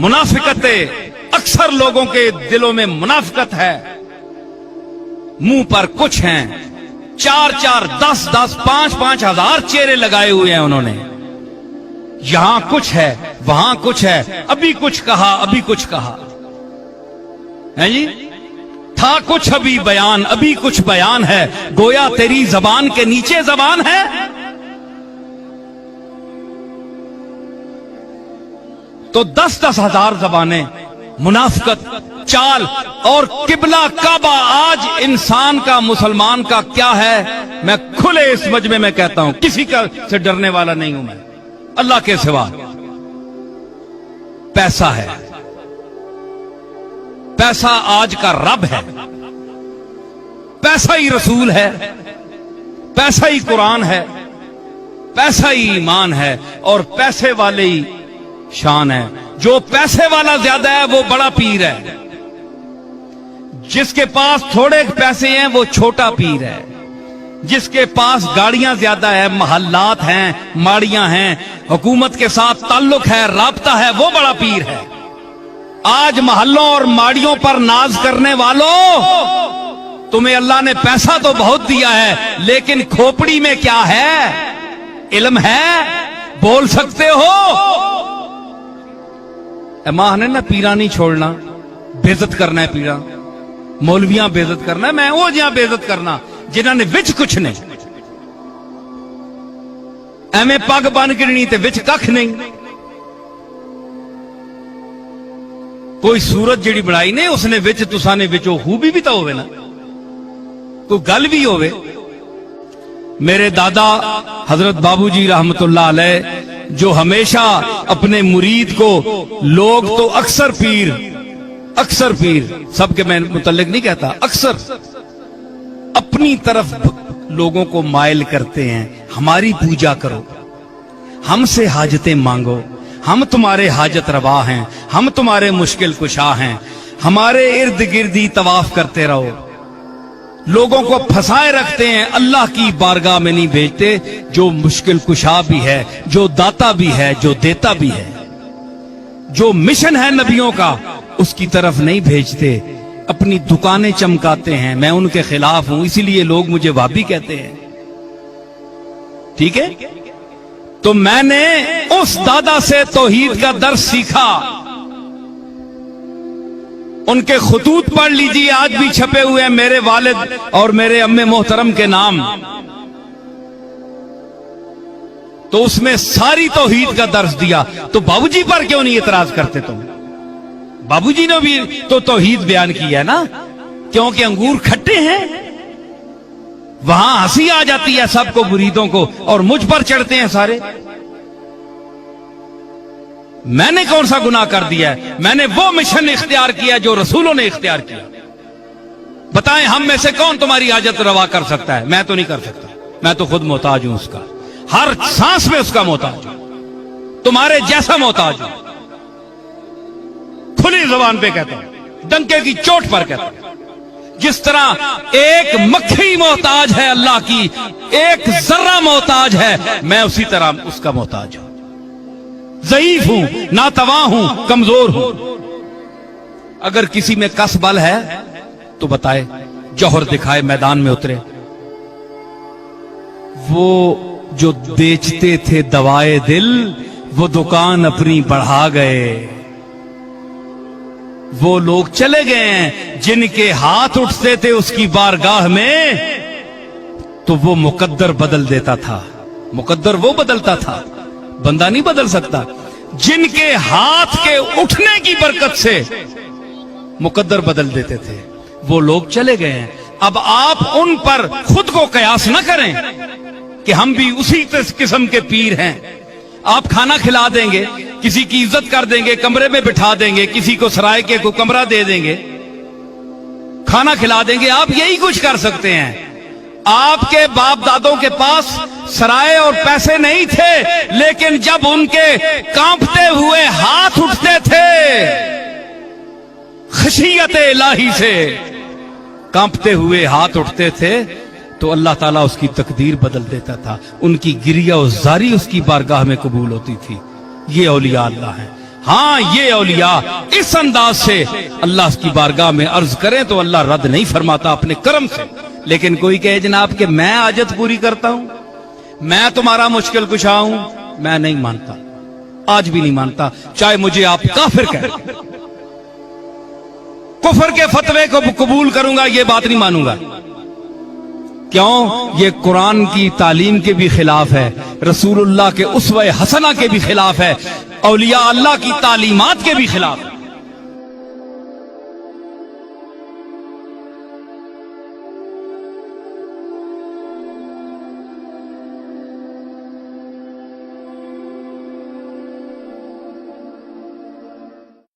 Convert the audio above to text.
मुनाफिकत अक्सर लोगों के दिलों में मुनाफिकत है, मुंह पर कुछ हैं, 4-4, 10-10, 5-5 हजार चेहरे लगाए हुए हैं उन्होंने। यहां कुछ है, वहां कुछ है, अभी कुछ कहा, अभी कुछ कहा है जी। था कुछ अभी बयान, अभी कुछ बयान है, गोया तेरी जबान के नीचे जबान है। तो 10-10 हजार जबानें, मुनाफिकत, चाल और किबला काबा। आज इंसान का, मुसलमान का क्या है, मैं खुले इस मजमे में कहता हूं, किसी का से डरने वाला नहीं हूं मैं अल्लाह के सिवा। पैसा है, पैसा आज का रब है, पैसा ही रसूल है, पैसा ही कुरान है, पैसा ही ईमान है, और पैसे वाले ही शान है। जो पैसे वाला ज्यादा है वो बड़ा पीर है, जिसके पास थोड़े पैसे हैं वो छोटा पीर है, जिसके पास गाड़ियां ज्यादा है, महल्लात हैं, माड़ियां हैं, हुकूमत के साथ ताल्लुक है, राब्ता है, वो बड़ा पीर है। आज महल्लों और माड़ियों पर नाज करने वालों, तुम्हें अल्लाह ने पैसा तो बहुत दिया है, लेकिन खोपड़ी में क्या है? इल्म है? बोल सकते हो? मां ने ना पीरा नहीं छोड़ना, बेइज्जत करना है पीरा, मौलवियां बेइज्जत करना है, मैं वो जहां बेइज्जत करना जिन्होंने विच कुछ नहीं, एवं पग बन गिरनी ते विच कख नहीं। कोई सूरत जिहड़ी बनाई ने उसने विच, तुसा ने विच खूबी भी तो होवे ना, कोई गल भी होवे। मेरे दादा हजरत बाबूजी रहमतुल्लाह अलैह, जो हमेशा अपने मुरीद को, लोग तो अक्सर पीर सबके मैं मुतल्लिक नहीं कहता, अक्सर अपनी तरफ लोगों को माइल करते हैं। हमारी पूजा करो, हमसे हाजतें मांगो, हम तुम्हारे हाजत रवा हैं, हम तुम्हारे मुश्किल कुशा हैं, हमारे इर्द गिर्द ही तवाफ करते रहो। लोगों को फंसाए रखते हैं, अल्लाह की बारगाह में नहीं भेजते, जो मुश्किल कुशा भी है, जो दाता भी है, जो देता भी है, जो मिशन है नबियों का उसकी तरफ नहीं भेजते, अपनी दुकानें चमकाते हैं। मैं उनके खिलाफ हूं, इसीलिए लोग मुझे वाबी कहते हैं, ठीक है। तो मैंने उस दादा से तौहीद का दर्स सीखा, उनके खुतूत पढ़ लीजिए, आज भी छपे हुए हैं, मेरे वालिद और मेरे अम्मे मोहतरम के नाम। तो उसमें सारी तौहीद का दर्स दिया। तो बाबूजी पर क्यों नहीं इतराज करते तुम? बाबूजी ने भी तो तौहीद बयान की है ना, क्योंकि अंगूर खट्टे हैं, वहां हंसी आ जाती है सबको, मुरीदों को, और मुझ पर चढ़ते हैं सारे। मैंने कौन सा गुनाह कर दिया है? मैंने वो मिशन इख्तियार किया जो रसूलों ने इख्तियार किया। बताएं, हम में से कौन तुम्हारी हाजत रवा कर सकता है? मैं तो नहीं कर सकता, मैं तो खुद मोहताज हूं उसका, हर सांस में उसका मोहताज हूं, तुम्हारे जैसा मोहताज हूं। खुली जुबान पे कहता हूं, डंके की चोट पर कहता हूं। जिस तरह एक मक्खी मोहताज है अल्लाह की, एक जर्रा मोहताज है, मैं उसी तरह उसका मोहताज हूं। ज़ईफ हूं, नातवा हूं, कमजोर हूं। अगर किसी में कस बल है तो बताए, जौहर दिखाए, मैदान में उतरे। वो जो बेचते थे दवाए दिल, वो दुकान अपनी बढ़ा गए। वो लोग चले गए हैं जिनके हाथ उठते थे उसकी बारगाह में, तो वो मुकद्दर बदल देता था। मुकद्दर वो बदलता था, बंदा नहीं बदल सकता। जिनके हाथ के उठने की बरकत से मुकद्दर बदल देते थे, वो लोग चले गए हैं। अब आप उन पर खुद को कयास न करें कि हम भी उसी किस्म के पीर हैं। आप खाना खिला देंगे, किसी की इज्जत कर देंगे, कमरे में बिठा देंगे, किसी को सराय के को कमरा दे देंगे, खाना खिला देंगे, आप यही कुछ कर सकते हैं। आपके बाप दादों के पास सराय और पैसे नहीं थे, लेकिन जब उनके कांपते हुए हाथ उठते थे, खशियत इलाही से कांपते हुए हाथ उठते थे, तो अल्लाह ताला उसकी तकदीर बदल देता था। उनकी गिरिया और जारी उसकी बारगाह में कबूल होती थी। ये औलिया अल्लाह है। ہاں یہ اولیاء اس انداز سے اللہ کی بارگاہ میں عرض کریں تو اللہ رد نہیں فرماتا اپنے کرم سے. لیکن کوئی کہے جناب کہ میں حاجت پوری کرتا ہوں, میں تمہارا مشکل کشا ہوں, میں نہیں مانتا, آج بھی نہیں مانتا, چاہے مجھے آپ کافر کہیں. کفر کے فتوے کو قبول کروں گا, یہ بات نہیں مانوں گا. کیوں؟ یہ قرآن کی تعلیم کے بھی خلاف ہے, رسول اللہ کے اسوہ حسنہ کے بھی خلاف ہے, اولیاء اللہ کی تعلیمات کے بھی خلاف ہے.